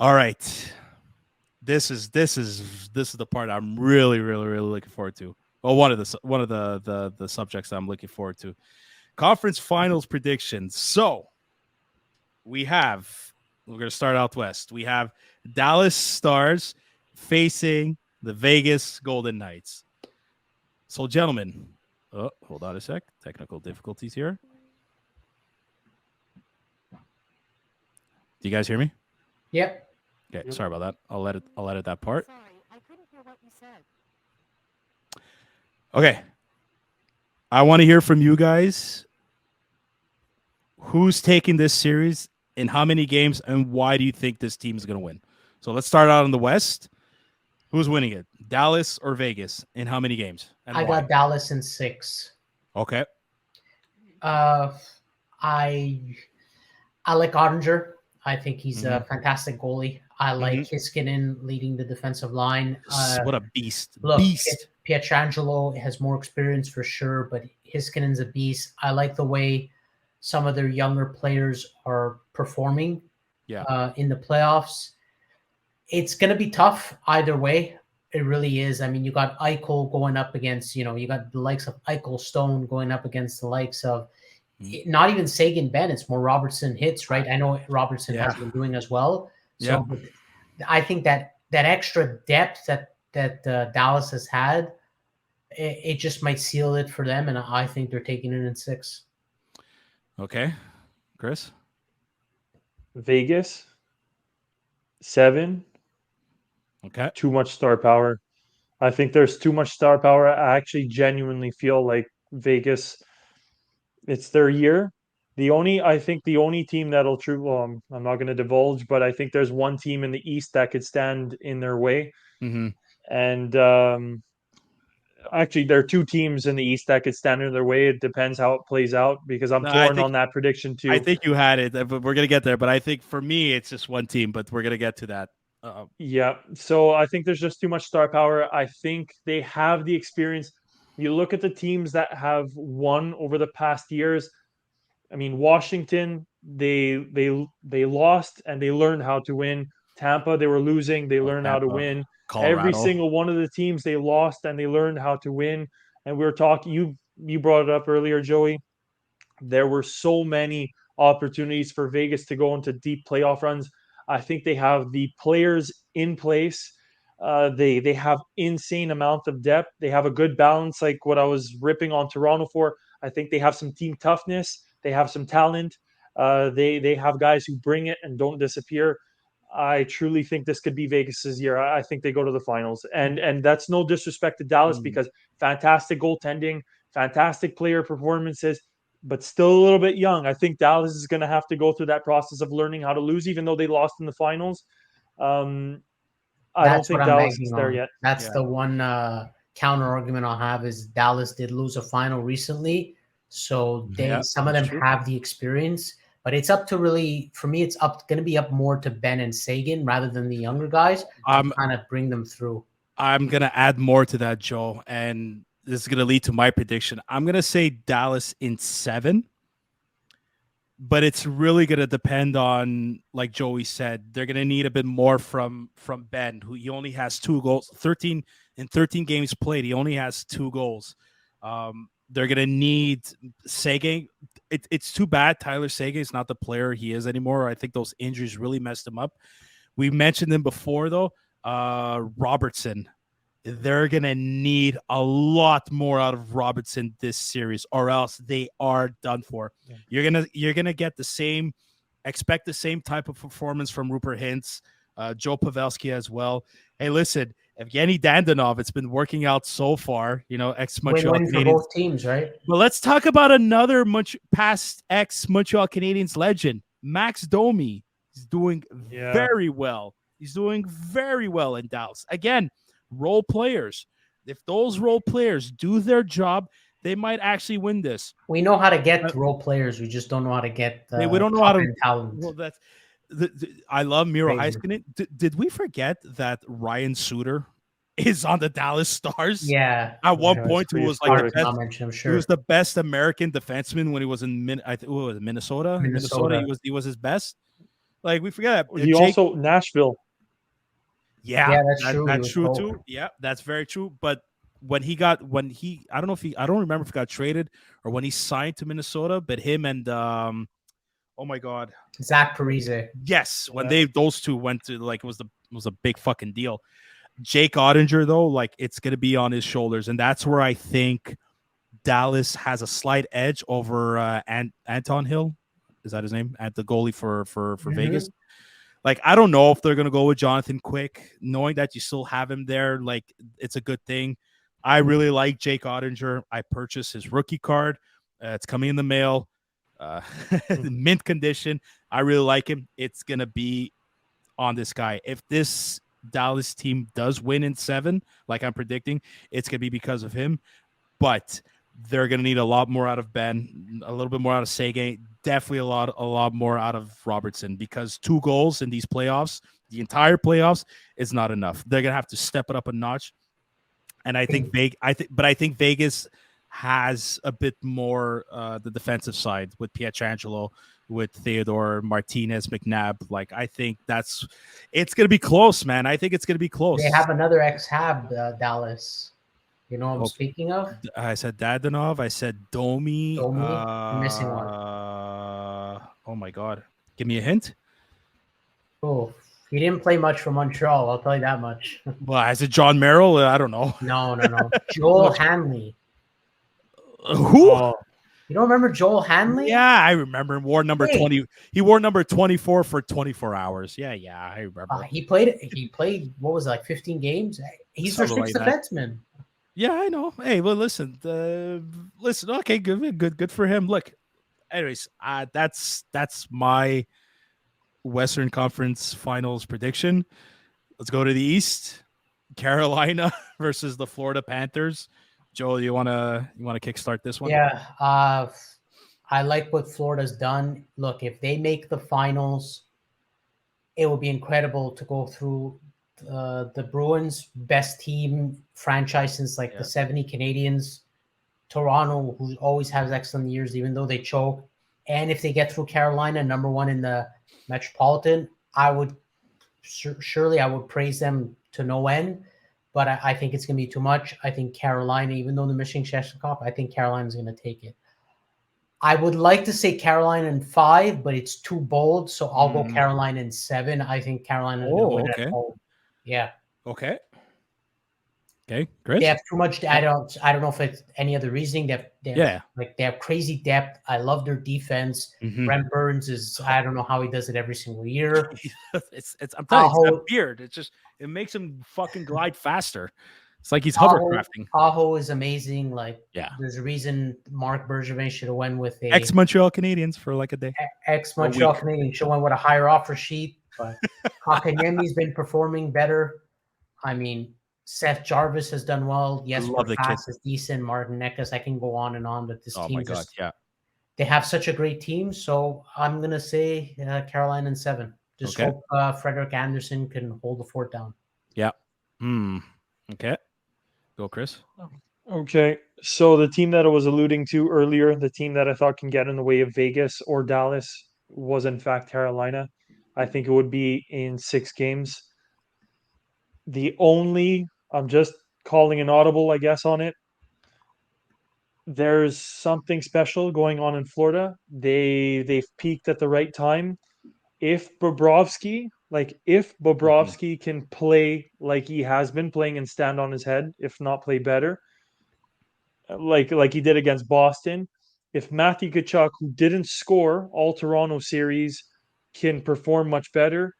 All right. This is the part I'm really looking forward to. Well, one of the subjects I'm looking forward to. Conference finals predictions. So we're gonna start out west. We have Dallas Stars facing the Vegas Golden Knights. So, gentlemen, hold on a sec. Technical difficulties here. Do you guys hear me? Yep. Okay, sorry about that. I'll edit that part. Sorry, I couldn't hear what you said. Okay. I want to hear from you guys. Who's taking this series in how many games, and why do you think this team is going to win? So let's start out in the West. Who's winning it? Dallas or Vegas? In how many games? And I why? got Dallas in 6. Okay. Uh, I I like Ottinger. I think he's a fantastic goalie. I like Hiskinen leading the defensive line. What a beast. Look, Beast. Pietrangelo has more experience for sure, but Hiskinen's a beast. I like the way some of their younger players are performing in the playoffs. It's going to be tough either way. It really is. I mean, you got Eichel going up against, you got the likes of Eichel Stone going up against the likes of not even Sagan Ben. It's more Robertson hits, right? I know Robertson has been doing as well. So I think that extra depth that Dallas has had, it just might seal it for them. And I think they're taking it in 6. Okay. Chris? Vegas 7. Okay. Too much star power. I think there's too much star power. I actually genuinely feel like Vegas, it's their year. I think the only team that'll well, I'm not going to divulge, but I think there's one team in the East that could stand in their way. Mm-hmm. And actually, there are 2 teams in the East that could stand in their way. It depends how it plays out because I'm torn on that prediction too. I think you had it, but we're going to get there. But I think for me, it's just one team, but we're going to get to that. Yeah. So I think there's just too much star power. I think they have the experience. You look at the teams that have won over the past years. I mean, Washington, they lost and they learned how to win. Tampa, they were losing, they learned how to win. Colorado. Every single one of the teams they lost and they learned how to win. And we were talking, you brought it up earlier, Joey. There were so many opportunities for Vegas to go into deep playoff runs. I think they have the players in place. They have insane amount of depth. They have a good balance, like what I was ripping on Toronto for. I think they have some team toughness. They have some talent. They have guys who bring it and don't disappear. I truly think this could be Vegas's year. I think they go to the finals, and that's no disrespect to Dallas because fantastic goaltending, fantastic player performances, but still a little bit young. I think Dallas is going to have to go through that process of learning how to lose, even though they lost in the finals. I don't think Dallas is there yet. That's the one counter argument I'll have is Dallas did lose a final recently, so some of them have the experience. But it's up to really, for me, it's going to be up more to Ben and Sagan rather than the younger guys to kind of bring them through. I'm going to add more to that, Joe, and this is going to lead to my prediction. I'm going to say Dallas in 7, but it's really going to depend on, like Joey said, they're going to need a bit more from Ben, who he only has 2 goals, 13 games played. He only has 2 goals. They're going to need Sagan. It's too bad Tyler Sagan is not the player he is anymore. I think those injuries really messed him up. We mentioned him before, though. Robertson. They're going to need a lot more out of Robertson this series, or else they are done for. Yeah. You're gonna get expect the same type of performance from Rupert Hintz, Joe Pavelski as well. Hey, listen, Evgeny Dandanov, it's been working out so far, ex-Montreal Canadiens. Win-win for both teams, right? Well, let's talk about another past ex-Montreal Canadiens legend, Max Domi. He's doing very well. He's doing very well in Dallas. Again, role players. If those role players do their job, they might actually win this. We know how to get role players. We just don't know how to get we don't know how to talent. Well, that's I love Miro Heiskanen. Did we forget that Ryan Suter is on the Dallas Stars? Yeah. At one point, he was like the best. I'm sure. He was the best American defenseman when he was in Minnesota. Minnesota, he was his best. Like we forget He Jake. also Nashville. Yeah, that's true. He that's was true cold. too. Yeah, that's very true. But when I don't know if I don't remember if he got traded or when he signed to Minnesota. But him and oh my god, Zach Parise. yes, when those two went to like it was a big fucking deal. Jake Ottinger though, like it's gonna be on his shoulders, and that's where I think Dallas has a slight edge over Anton Hill. Is that his name? At the goalie for Vegas. Like, I don't know if they're going to go with Jonathan Quick, knowing that you still have him there. Like, it's a good thing. I really like Jake Ottinger. I purchased his rookie card. It's coming in the mail, mint condition. I really like him. It's going to be on this guy. If this Dallas team does win in 7, like I'm predicting, it's going to be because of him. But they're going to need a lot more out of Ben, a little bit more out of Seguin, definitely a lot more out of Robertson, because 2 goals in these playoffs, the entire playoffs, is not enough. They're going to have to step it up a notch. And I think Vegas has a bit more the defensive side with Pietrangelo, with Theodore, Martinez, McNabb. Like, I think it's going to be close, man. I think it's going to be close. They have another ex-Hab, Dallas. You know what I'm speaking of? I said Dadonov. I said Domi. You're missing one. Oh my god! Give me a hint. Oh, he didn't play much for Montreal. I'll tell you that much. Well, I said John Merrill. I don't know. No. Joel Hanley. Who? You don't remember Joel Hanley? Yeah, I remember. Wore number 20. He wore number 24 for 24 hours. Yeah, I remember. He played. What was it, like 15 games? He's their 6th defenseman. Yeah, I know. Hey, well, listen. Okay, good for him. Look, anyways, that's my Western Conference Finals prediction. Let's go to the East. Carolina versus the Florida Panthers. Joel, you wanna kickstart this one? Yeah, I like what Florida's done. Look, if they make the finals, it will be incredible to go through the Bruins, best team franchise since the 70 Canadians. Toronto, who always has excellent years, even though they choke. And if they get through Carolina, number 1 in the Metropolitan, I would praise them to no end. But I think it's going to be too much. I think Carolina, even though the Michigan Cup, I think Carolina's going to take it. I would like to say Carolina in 5, but it's too bold, so I'll go Carolina in 7. I think Carolina is going to win at home. Yeah. Okay, great. They have too much. I don't know if it's any other reasoning. They have crazy depth. I love their defense. Brent Burns is. I don't know how he does it every single year. I'm telling you, it's that beard. It makes him fucking glide faster. It's like he's hovercrafting. Aho is amazing. There's a reason Mark Bergevin should have went with a ex-Montreal Canadiens for like a day. Ex-Montreal Canadiens should have went with a higher offer sheet, but Kotkaniemi's been performing better. I mean, Seth Jarvis has done well. Yes, Pass is decent. Martin Necas, I can go on and on, but this team they have such a great team. So I'm gonna say Carolina in 7. Just hope Frederick Anderson can hold the fort down. Yeah. Okay. Go, Chris. Okay. So the team that I was alluding to earlier, the team that I thought can get in the way of Vegas or Dallas, was in fact Carolina. I think it would be in 6 games. I'm just calling an audible, I guess, on it. There's something special going on in Florida. They've peaked at the right time. If Bobrovsky can play like he has been playing and stand on his head, if not play better, like he did against Boston, if Matthew Tkachuk, who didn't score all Toronto series, can perform much better,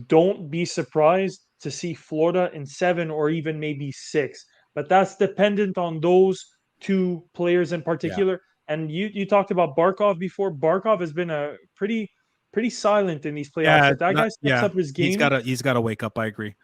don't be surprised to see Florida in 7 or even maybe 6. But that's dependent on those 2 players in particular. Yeah. And you talked about Barkov before. Barkov has been a pretty silent in these playoffs. Yeah, if that guy steps up his game, he's got to wake up. I agree.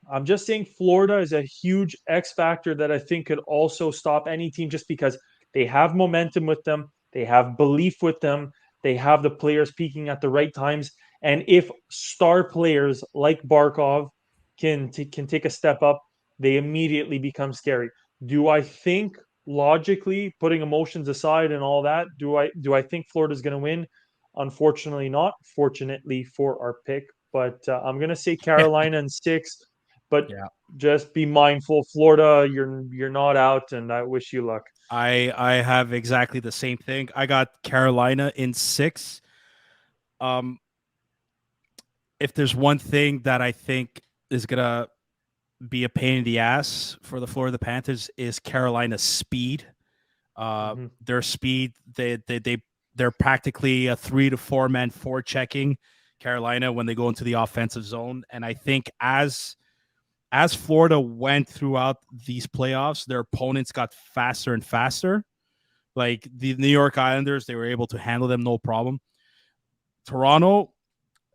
I'm just saying Florida is a huge X factor that I think could also stop any team, just because they have momentum with them, they have belief with them, they have the players peaking at the right times. And if star players like Barkov can take a step up, they immediately become scary. Do I think, logically, putting emotions aside and all that, do I think Florida's going to win? Unfortunately not. Fortunately for our pick. But I'm going to say Carolina in 6. But Yeah. just be mindful, Florida, you're not out, and I wish you luck. I have exactly the same thing. I got Carolina in 6. If there's one thing that I think is gonna be a pain in the ass for the Florida Panthers is Carolina's speed. Their speed, they're practically a 3 to 4 man forechecking Carolina when they go into the offensive zone, and I think as Florida went throughout these playoffs, their opponents got faster and faster. Like the New York Islanders, they were able to handle them no problem. Toronto,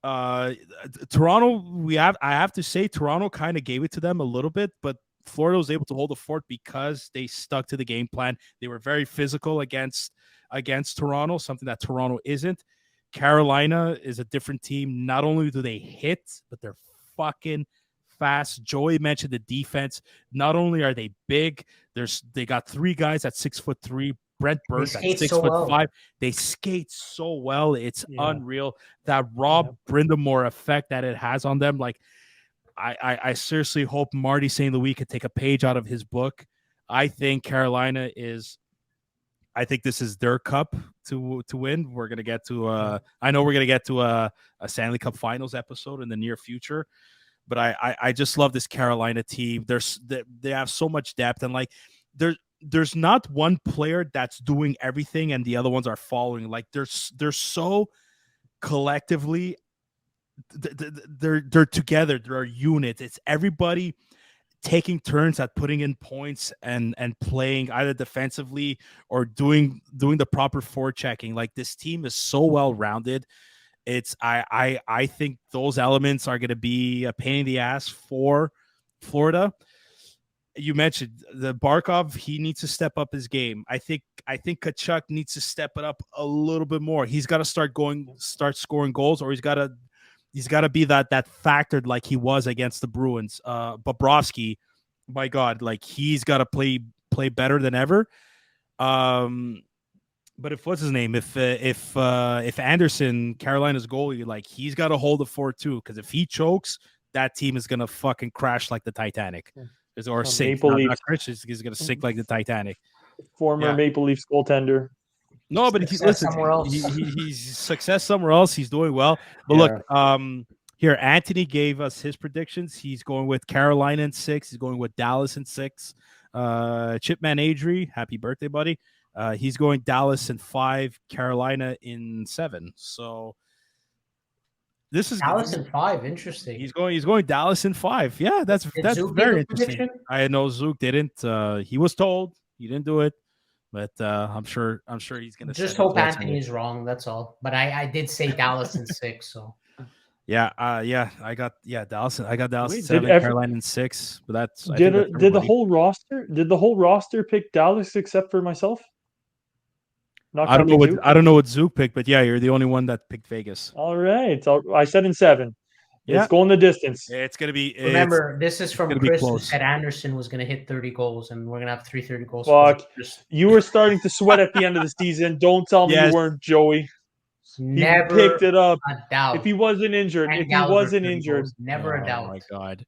uh, I have to say, Toronto kind of gave it to them a little bit, but Florida was able to hold the fort because they stuck to the game plan. They were very physical against Toronto, something that Toronto isn't. Carolina is a different team. Not only do they hit, but they're fucking fast. Joey mentioned the defense. Not only are they big, they got 3 guys at 6'3". Brent Burns at 6'5". They skate so well. It's unreal. That Rob Brindamore effect that it has on them. Like, I seriously hope Marty St. Louis could take a page out of his book. I think Carolina is. I think this is their cup to win. We're gonna get to. I know we're gonna get to a Stanley Cup Finals episode in the near future, but I just love this Carolina team. They have so much depth, and like there's not one player that's doing everything and the other ones are following. Like they're so collectively they're together. They're a unit. It's everybody taking turns at putting in points and playing either defensively or doing the proper forechecking. Like this team is so well rounded. It's I think those elements are going to be a pain in the ass for Florida. You mentioned the Barkov. He needs to step up his game. I think Tkachuk needs to step it up a little bit more. He's got to start scoring goals, or he's got to be that factor like he was against the Bruins. Bobrovsky, my God, like he's got to play better than ever. But if what's his name? If Anderson, Carolina's goalie, like he's got to hold the fort too, because if he chokes, that team is gonna fucking crash like the Titanic. Or sink. Not crash, he's gonna sink like the Titanic. Former Maple Leafs goaltender. No, but he's success somewhere else. He's doing well. But look, here Anthony gave us his predictions. He's going with Carolina in 6. He's going with Dallas in 6. Chipman Adri, happy birthday, buddy. He's going Dallas in 5, Carolina in 7. So this is Dallas in 5. Interesting. He's going Dallas in 5. Yeah, that's Zook very interesting. I know Zook didn't. He was told he didn't do it, but I'm sure he's gonna just hope Anthony's wrong. That's all. But I did say Dallas in 6. So I got Dallas. I got Dallas in 7, Carolina in 6. But that's did the whole roster pick Dallas except for myself? I don't know what Zook picked, but yeah, you're the only one that picked Vegas. All right. I said in 7. It's going the distance. It's going to be. Remember, this is from Chris who said Anderson was going to hit 30 goals, and we're going to have 330 goals. Fuck. You were starting to sweat at the end of the season. Don't tell me you weren't, Joey. Never he picked it up. A doubt. If he wasn't injured. Never a doubt. Oh my God.